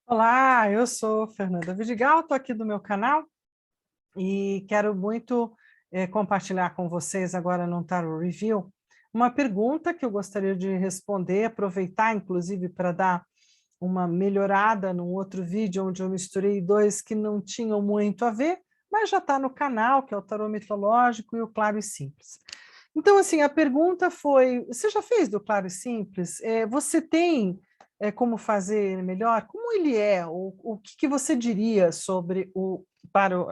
Olá, eu sou Fernanda Vidigal, estou aqui do meu canal e quero muito compartilhar com vocês agora no Tarot Review uma pergunta que eu gostaria de responder, aproveitar inclusive para dar uma melhorada num outro vídeo onde eu misturei dois que não tinham muito a ver, mas já está no canal, que é o Tarot Mitológico e o Claro e Simples. Então, assim, a pergunta foi, você já fez do Claro e Simples? Você tem como fazer ele melhor? Como ele é? O que você diria sobre o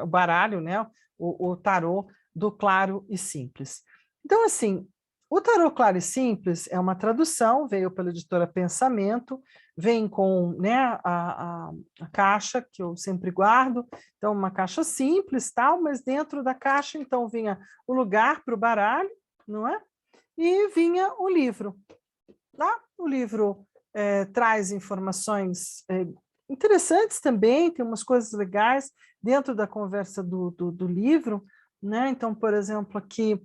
baralho, né? O tarô do Claro e Simples? Então, assim, o tarô Claro e Simples é uma tradução, veio pela editora Pensamento, vem com, né, a caixa que eu sempre guardo, então uma caixa simples, tal, mas dentro da caixa, então, vinha o lugar para o baralho, não é? E vinha o livro. Lá, o livro traz informações interessantes também, tem umas coisas legais dentro da conversa do livro, né? Então, por exemplo, aqui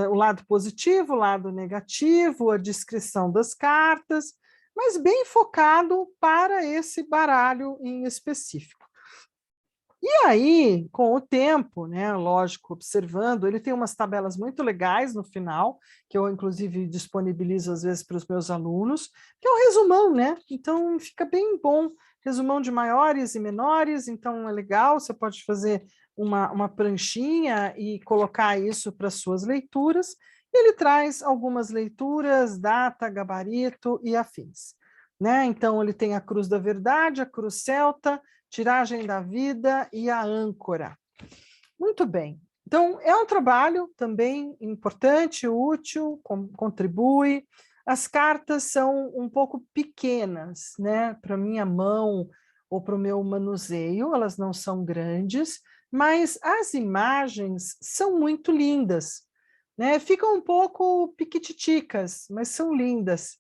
o lado positivo, o lado negativo, a descrição das cartas, mas bem focado para esse baralho em específico. E aí, com o tempo, né, lógico, observando, ele tem umas tabelas muito legais no final, que eu, inclusive, disponibilizo às vezes para os meus alunos, que é um resumão, né? Então, fica bem bom, resumão de maiores e menores, então é legal, você pode fazer uma pranchinha e colocar isso para suas leituras. Ele traz algumas leituras, data, gabarito e afins. Né? Então, ele tem a Cruz da Verdade, a Cruz Celta, Tiragem da Vida e a Âncora. Muito bem. Então, é um trabalho também importante, útil, contribui. As cartas são um pouco pequenas, né, para minha mão ou para o meu manuseio, elas não são grandes, mas as imagens são muito lindas, né? Ficam um pouco piquititicas, mas são lindas.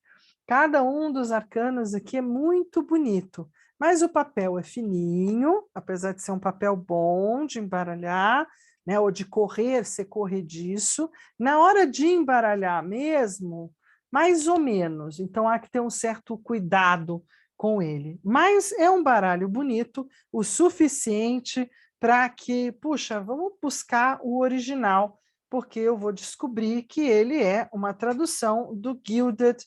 Cada um dos arcanos aqui é muito bonito. Mas o papel é fininho, apesar de ser um papel bom de embaralhar, né, ou de correr, ser corrediço. Na hora de embaralhar mesmo, mais ou menos. Então, há que ter um certo cuidado com ele. Mas é um baralho bonito, o suficiente para que, puxa, vamos buscar o original, porque eu vou descobrir que ele é uma tradução do Gilded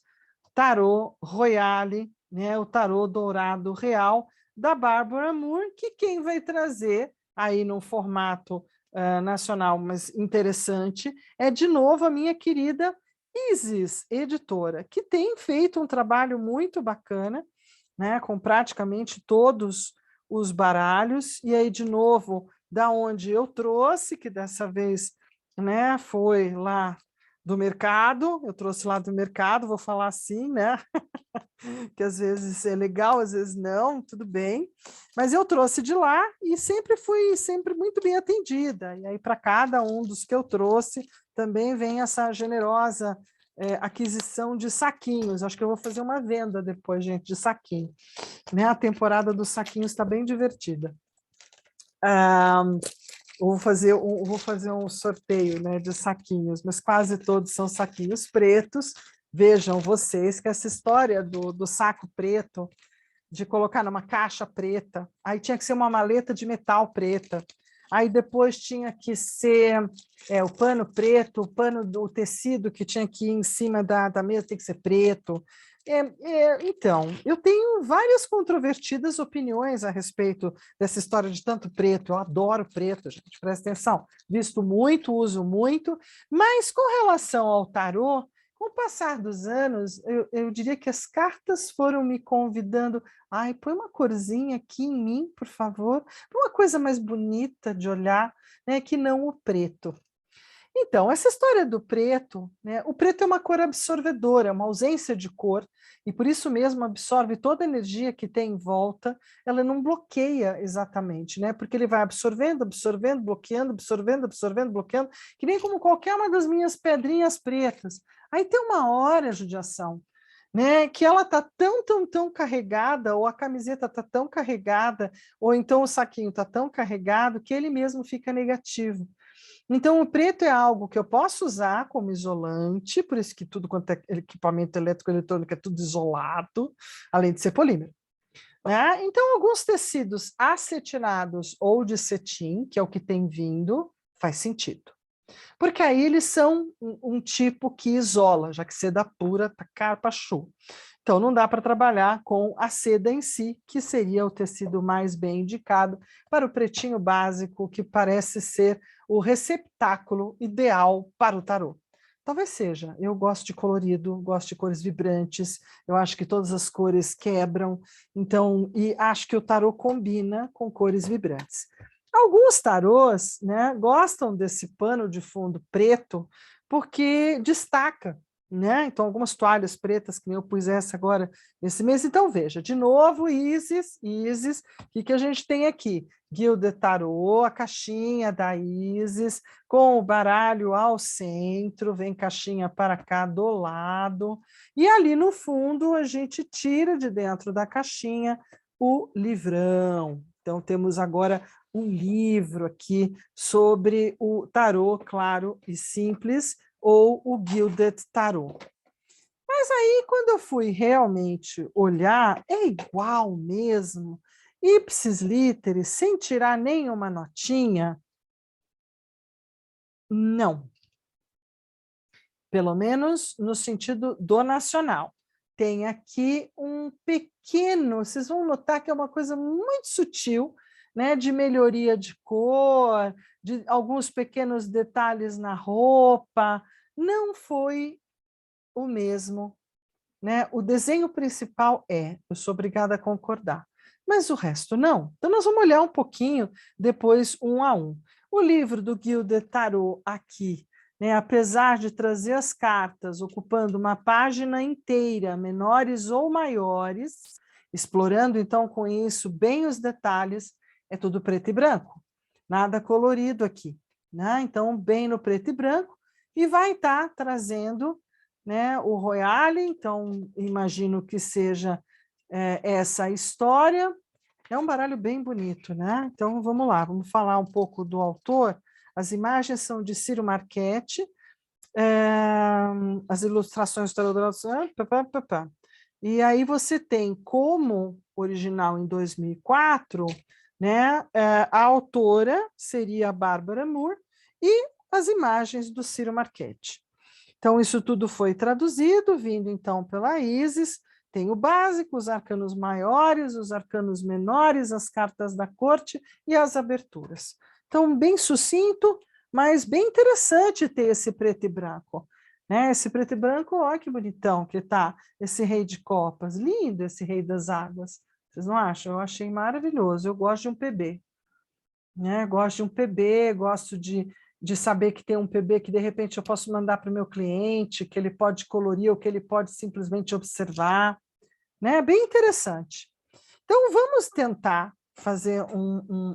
Tarot Royale, né, o tarô dourado real da Barbara Moore, que quem vai trazer aí num formato nacional, mas interessante, é de novo a minha querida Isis, editora, que tem feito um trabalho muito bacana, né, com praticamente todos os baralhos, e aí de novo, da onde eu trouxe, que dessa vez, né, foi lá do mercado, eu trouxe lá do mercado, vou falar assim, né? Que às vezes é legal, às vezes não, tudo bem. Mas eu trouxe de lá e sempre fui sempre muito bem atendida. E aí, para cada um dos que eu trouxe, também vem essa generosa aquisição de saquinhos. Acho que eu vou fazer uma venda depois, gente, de saquinho. Né? A temporada dos saquinhos está bem divertida. Vou fazer um sorteio, né, de saquinhos, mas quase todos são saquinhos pretos. Vejam vocês que essa história do saco preto, de colocar numa caixa preta, aí tinha que ser uma maleta de metal preta, aí depois tinha que ser o pano preto, o tecido que tinha que ir em cima da mesa tem que ser preto. Então, eu tenho várias controvertidas opiniões a respeito dessa história de tanto preto. Eu adoro preto, gente, presta atenção. Visto muito, uso muito, mas com relação ao tarô, com o passar dos anos, eu diria que as cartas foram me convidando. Ai, põe uma corzinha aqui em mim, por favor, uma coisa mais bonita de olhar, né, que não o preto. Então, essa história do preto, né, o preto é uma cor absorvedora, é uma ausência de cor, e por isso mesmo absorve toda a energia que tem em volta, ela não bloqueia exatamente, né, porque ele vai absorvendo, absorvendo, bloqueando, absorvendo, absorvendo, bloqueando, que nem como qualquer uma das minhas pedrinhas pretas. Aí tem uma hora, judiação, né, que ela está tão carregada, ou a camiseta está tão carregada, ou então o saquinho está tão carregado, que ele mesmo fica negativo. Então, o preto é algo que eu posso usar como isolante, por isso que tudo quanto é equipamento eletroeletrônico é tudo isolado, além de ser polímero. né? Então, alguns tecidos acetinados ou de cetim, que é o que tem vindo, faz sentido. Porque aí eles são um tipo que isola, já que seda pura tá carpachu. Então, não dá para trabalhar com a seda em si, que seria o tecido mais bem indicado para o pretinho básico, que parece ser o receptáculo ideal para o tarô. Talvez seja. Eu gosto de colorido, gosto de cores vibrantes, eu acho que todas as cores quebram, então, e acho que o tarô combina com cores vibrantes. Alguns tarôs, né, gostam desse pano de fundo preto porque destaca, né? Então, algumas toalhas pretas, que eu pus essa agora esse mês. Então, veja, de novo, Isis, o que a gente tem aqui? Gilded Tarot, a caixinha da Isis, com o baralho ao centro, vem caixinha para cá do lado, e ali no fundo a gente tira de dentro da caixinha o livrão. Então, temos agora um livro aqui sobre o tarô claro e simples, ou o Gilded Tarot. Mas aí, quando eu fui realmente olhar, é igual mesmo, ipsis literis, sem tirar nenhuma notinha? Não. Pelo menos no sentido do nacional. Tem aqui um pequeno, vocês vão notar que é uma coisa muito sutil, né, de melhoria de cor, de alguns pequenos detalhes na roupa, não foi o mesmo, né? O desenho principal eu sou obrigada a concordar, mas o resto não. Então nós vamos olhar um pouquinho depois um a um. O livro do Gilded Tarot aqui, né, apesar de trazer as cartas ocupando uma página inteira, menores ou maiores, explorando então com isso bem os detalhes, é tudo preto e branco, nada colorido aqui, né? Então bem no preto e branco, e vai estar trazendo, né, o Royale, então imagino que seja essa história. É um baralho bem bonito, né? Então vamos lá, vamos falar um pouco do autor. As imagens são de Ciro Marchetti, as ilustrações e aí você tem como original em 2004, né? A autora seria a Bárbara Moore e as imagens do Ciro Marchetti. Então, isso tudo foi traduzido, vindo então pela Isis, tem o básico, os arcanos maiores, os arcanos menores, as cartas da corte e as aberturas. Então, bem sucinto, mas bem interessante ter esse preto e branco. Né? Esse preto e branco, olha que bonitão que tá, esse rei de copas, lindo esse rei das águas. Vocês não acham? Eu achei maravilhoso, eu gosto de um PB. Né? Gosto de um PB, gosto de saber que tem um PB que de repente eu posso mandar para o meu cliente, que ele pode colorir ou que ele pode simplesmente observar, né? Bem interessante. Então vamos tentar fazer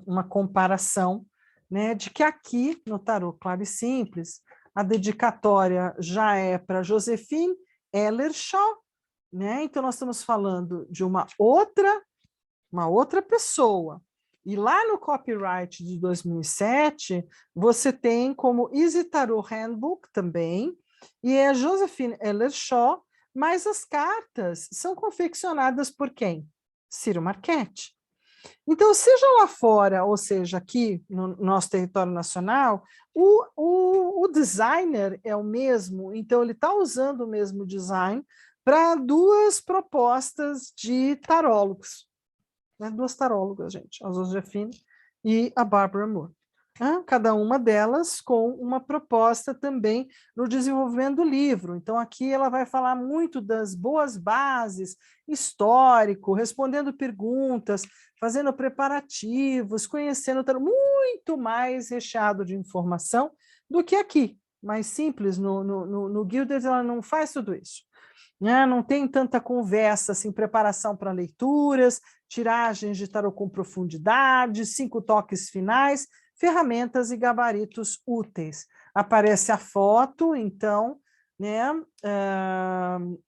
uma comparação, né, de que aqui no Tarô Claro e Simples, a dedicatória já é para Josephine Ellershaw, né? Então nós estamos falando de uma outra pessoa. E lá no copyright de 2007, você tem como Easy Tarot Handbook também, e é Josephine Ellershaw, mas as cartas são confeccionadas por quem? Ciro Marchetti. Então, seja lá fora, ou seja, aqui no nosso território nacional, o designer é o mesmo, então ele está usando o mesmo design para duas propostas de tarólogos. Né? Duas tarólogas, gente, a Josephine e a Barbara Moore. Cada uma delas com uma proposta também no desenvolvimento do livro. Então, aqui ela vai falar muito das boas bases, histórico, respondendo perguntas, fazendo preparativos, conhecendo muito mais recheado de informação do que aqui. Mais simples, no Gilded ela não faz tudo isso. Né? Não tem tanta conversa, assim, preparação para leituras, tiragens de tarô com profundidade, 5 toques finais, ferramentas e gabaritos úteis. Aparece a foto, então, né,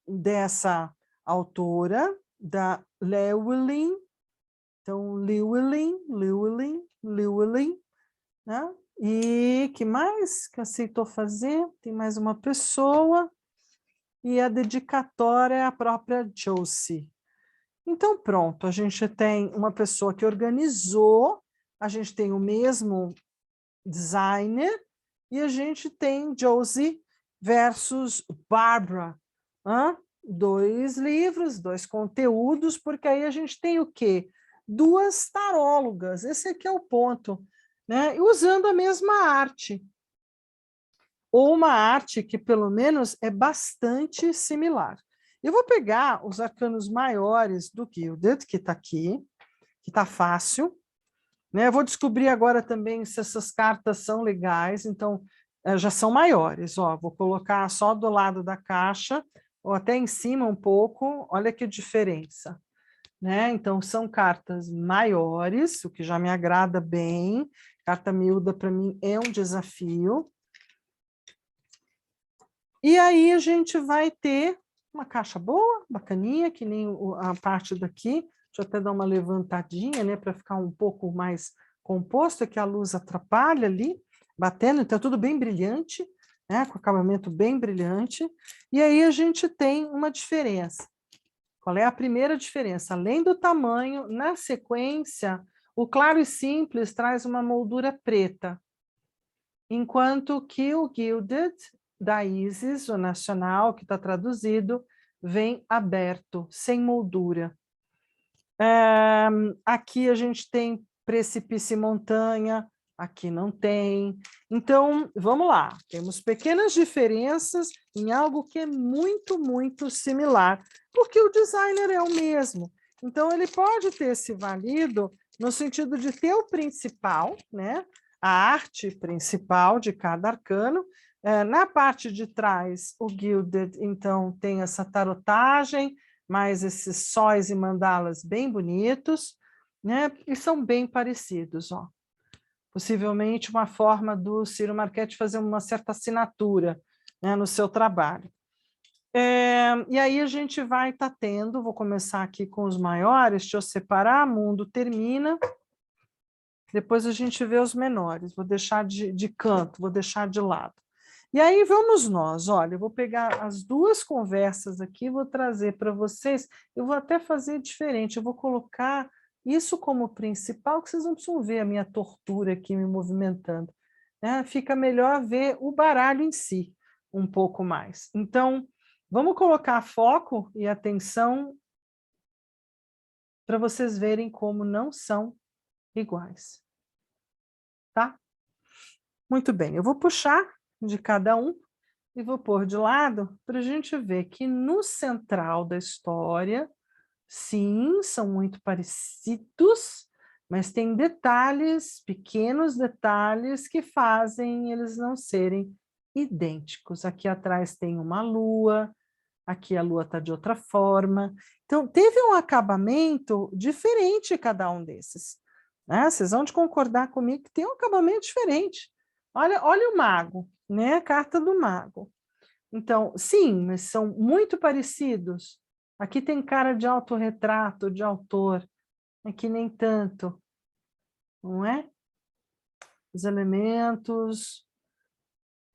dessa autora, da Llewellyn, então, Llewellyn, né? E que mais que aceitou fazer? Tem mais uma pessoa, e a dedicatória é a própria Josie. Então, pronto, a gente tem uma pessoa que organizou, a gente tem o mesmo designer, e a gente tem Josie versus Barbara. Dois livros, dois conteúdos, porque aí a gente tem o quê? Duas tarólogas, esse aqui é o ponto, né? E usando a mesma arte, ou uma arte que pelo menos é bastante similar. Eu vou pegar os arcanos maiores do Gilded, que está aqui, que está fácil, né? Eu vou descobrir agora também se essas cartas são legais, então já são maiores. Ó, vou colocar só do lado da caixa, ou até em cima um pouco, olha que diferença. Né? Então, são cartas maiores, o que já me agrada bem. Carta miúda, para mim, é um desafio. E aí a gente vai ter uma caixa boa, bacaninha, que nem a parte daqui. Deixa eu até dar uma levantadinha, né, para ficar um pouco mais composto, é que a luz atrapalha ali, batendo, então tudo bem brilhante, né, com acabamento bem brilhante. E aí a gente tem uma diferença. Qual é a primeira diferença? Além do tamanho, na sequência, o claro e simples traz uma moldura preta, enquanto que o Gilded, da Isis, o nacional, que está traduzido, vem aberto, sem moldura. Aqui a gente tem precipício e montanha, aqui não tem. Então, vamos lá, temos pequenas diferenças em algo que é muito, muito similar, porque o designer é o mesmo. Então, ele pode ter se valido no sentido de ter o principal, né? A arte principal de cada arcano. Na parte de trás, o Gilded, então, tem essa tarotagem, mais esses sóis e mandalas bem bonitos, né? E são bem parecidos, ó. Possivelmente uma forma do Ciro Marchetti fazer uma certa assinatura, né, no seu trabalho. E aí a gente vai estar tendo, vou começar aqui com os maiores, deixa eu separar, mundo termina, depois a gente vê os menores, vou deixar de canto, vou deixar de lado. E aí vamos nós, olha, eu vou pegar as duas conversas aqui, vou trazer para vocês, eu vou até fazer diferente, eu vou colocar isso como principal, que vocês não precisam ver a minha tortura aqui me movimentando, né? Fica melhor ver o baralho em si, um pouco mais. Então, vamos colocar foco e atenção para vocês verem como não são iguais, tá? Muito bem, eu vou puxar de cada um e vou pôr de lado para a gente ver que no central da história, sim, são muito parecidos, mas tem detalhes, pequenos detalhes, que fazem eles não serem idênticos. Aqui atrás tem uma lua, aqui a lua está de outra forma. Então, teve um acabamento diferente cada um desses. Né? Vocês vão concordar comigo que tem um acabamento diferente. Olha o mago, né? A carta do mago. Então, sim, mas são muito parecidos. Aqui tem cara de autorretrato, de autor. Aqui nem tanto, não é? Os elementos...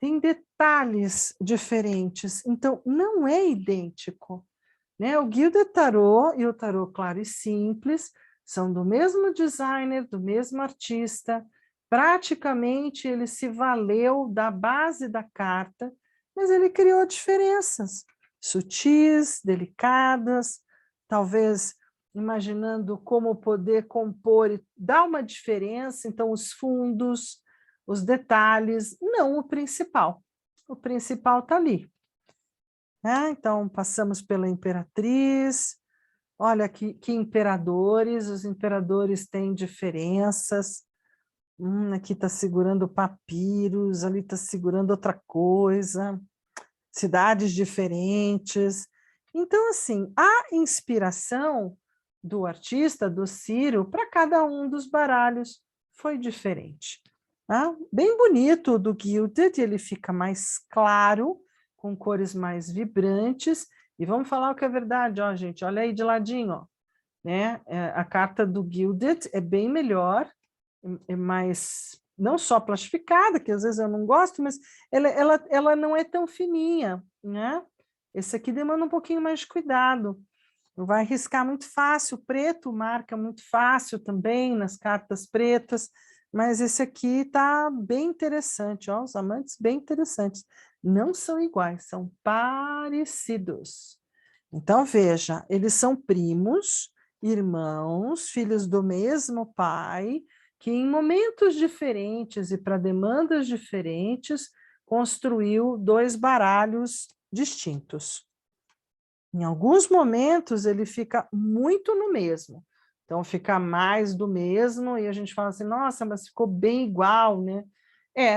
Tem detalhes diferentes, então não é idêntico. Né? O Gilded Tarot e o Tarot Claro e Simples são do mesmo designer, do mesmo artista, praticamente ele se valeu da base da carta, mas ele criou diferenças sutis, delicadas, talvez imaginando como poder compor e dar uma diferença, então os fundos, os detalhes, não o principal. O principal está ali. Então, passamos pela imperatriz, olha que imperadores, os imperadores têm diferenças, aqui está segurando papiros, ali está segurando outra coisa, cidades diferentes. Então, assim, a inspiração do artista, do Ciro, para cada um dos baralhos foi diferente. Bem bonito o do Gilded, ele fica mais claro, com cores mais vibrantes, e vamos falar o que é verdade, ó, gente, olha aí de ladinho, ó, né? A carta do Gilded é bem melhor, é mais, não só plastificada, que às vezes eu não gosto, mas ela não é tão fininha, né? Esse aqui demanda um pouquinho mais de cuidado. vai riscar muito fácil, preto marca muito fácil também nas cartas pretas, mas esse aqui está bem interessante, ó, os amantes bem interessantes. Não são iguais, são parecidos. Então, veja, eles são primos, irmãos, filhos do mesmo pai, que em momentos diferentes e para demandas diferentes, construiu dois baralhos distintos. Em alguns momentos, ele fica muito no mesmo. Então, fica mais do mesmo, e a gente fala assim, nossa, mas ficou bem igual, né?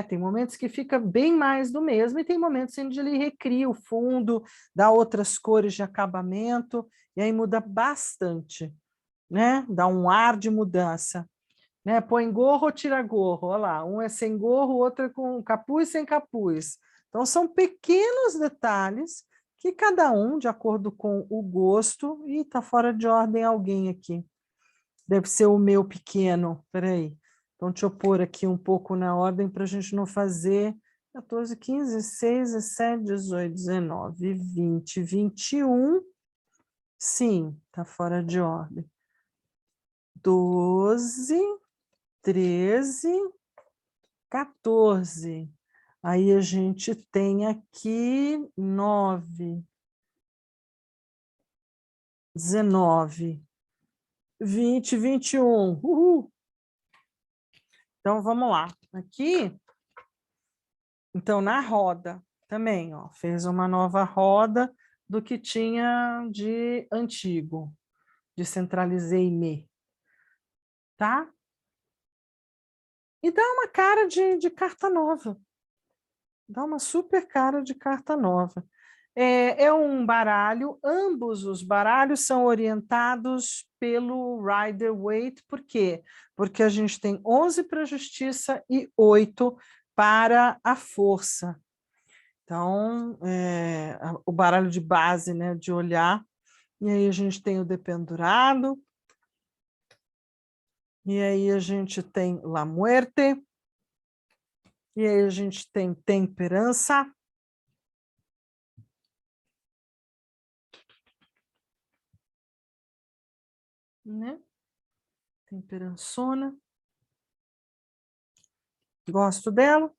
Tem momentos que fica bem mais do mesmo, e tem momentos onde ele recria o fundo, dá outras cores de acabamento, e aí muda bastante, né? Dá um ar de mudança. Né? Põe gorro ou tira gorro, olha lá, um é sem gorro, o outro é com capuz sem capuz. Então, são pequenos detalhes que cada um, de acordo com o gosto, e está fora de ordem alguém aqui. Deve ser o meu pequeno, peraí. Então, deixa eu pôr aqui um pouco na ordem para a gente não fazer 14, 15, 16, 17, 18, 19, 20, 21. Sim, está fora de ordem. 12, 13, 14. Aí a gente tem aqui 9, 19, 20, 21. Uhul! Então, vamos lá. Aqui, então, na roda também, ó, fez uma nova roda do que tinha de antigo. Descentralizei-me. Tá? E dá uma cara de carta nova. Dá uma super cara de carta nova. É um baralho, ambos os baralhos são orientados pelo Rider-Waite, por quê? Porque a gente tem 11 para a justiça e 8 para a força. Então, o baralho de base, né, de olhar, e aí a gente tem o dependurado, e aí a gente tem La Muerte, e aí a gente tem temperança, né? Temperançona. Gosto dela.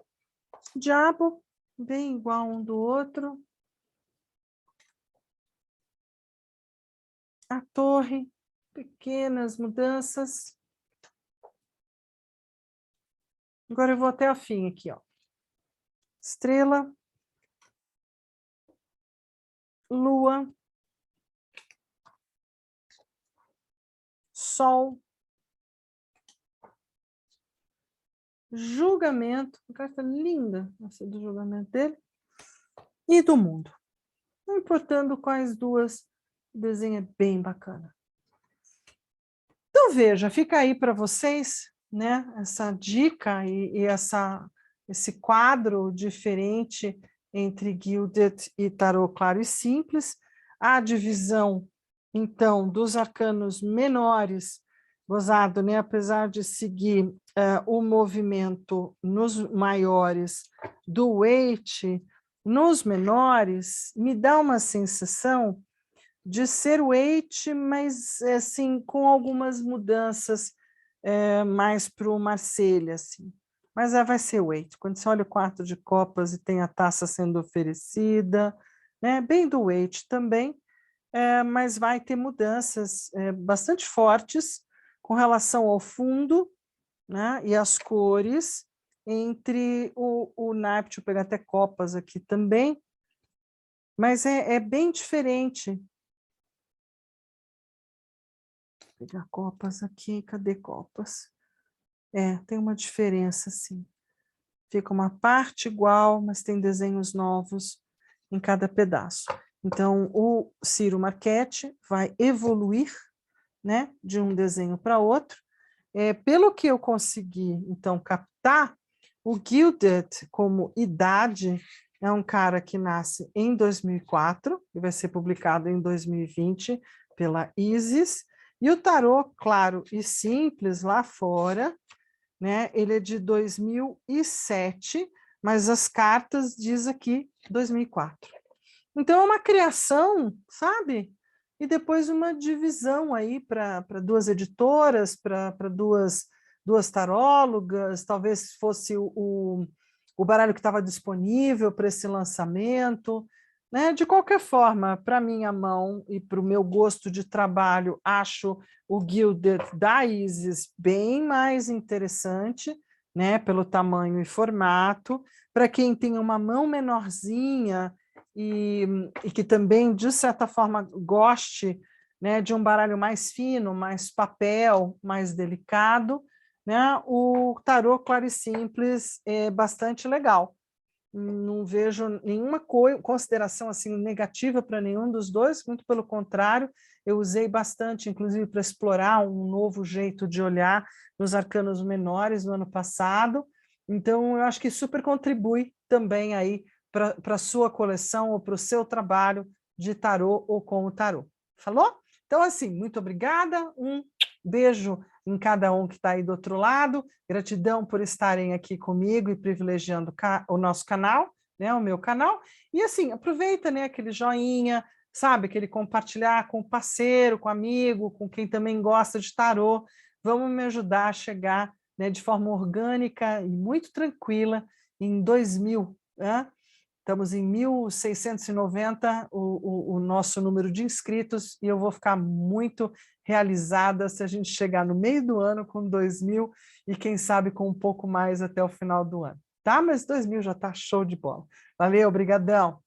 Diabo, bem igual um do outro. A torre, pequenas mudanças. Agora eu vou até o fim aqui, ó. Estrela. Lua. Sol. Julgamento. Uma carta linda, essa do julgamento dele. E do mundo. Não importando quais duas, o desenho é bem bacana. Então, veja, fica aí para vocês, né, essa dica e esse quadro diferente entre Gilded e Tarô Claro e Simples. A divisão, então, dos arcanos menores, gozado, né, apesar de seguir o movimento nos maiores do Waite, nos menores, me dá uma sensação de ser Waite, mas assim, com algumas mudanças mais para o Marselha, assim. Mas vai ser Waite. Quando você olha o 4 de copas e tem a taça sendo oferecida, né, bem do Waite também, mas vai ter mudanças bastante fortes com relação ao fundo, né, e as cores, entre o naipe, deixa eu pegar até copas aqui também, mas é bem diferente. Vou pegar copas aqui, cadê copas? Tem uma diferença, sim. Fica uma parte igual, mas tem desenhos novos em cada pedaço. Então, o Ciro Marchetti vai evoluir, né, de um desenho para outro. Pelo que eu consegui, então, captar, o Gilded, como idade, é um cara que nasce em 2004, e vai ser publicado em 2020 pela Isis, e o tarô claro e simples lá fora, né, ele é de 2007, mas as cartas diz aqui 2004. Então é uma criação, sabe? e depois uma divisão aí para 2 editoras, para duas tarólogas, talvez fosse o baralho que estava disponível para esse lançamento, né? De qualquer forma, para minha mão e para o meu gosto de trabalho, acho o Gilded da Isis bem mais interessante, né? Pelo tamanho e formato. Para quem tem uma mão menorzinha e que também, de certa forma, goste, né, de um baralho mais fino, mais papel, mais delicado, né, o tarô Claro e Simples é bastante legal. Não vejo nenhuma consideração assim negativa para nenhum dos dois, muito pelo contrário, eu usei bastante, inclusive, para explorar um novo jeito de olhar nos arcanos menores no ano passado. Então, eu acho que super contribui também aí para a sua coleção ou para o seu trabalho de tarô ou com o tarô. Falou? Então, assim, muito obrigada, um beijo em cada um que está aí do outro lado, gratidão por estarem aqui comigo e privilegiando o nosso canal, né, o meu canal, e assim, aproveita, né, aquele joinha, sabe, aquele compartilhar com o parceiro, com o amigo, com quem também gosta de tarô, vamos me ajudar a chegar, né, de forma orgânica e muito tranquila em 2000, né? Estamos em 1.690, o nosso número de inscritos, e eu vou ficar muito realizada se a gente chegar no meio do ano com 2.000 e quem sabe com um pouco mais até o final do ano. Tá? Mas 2.000 já está show de bola. Valeu, brigadão!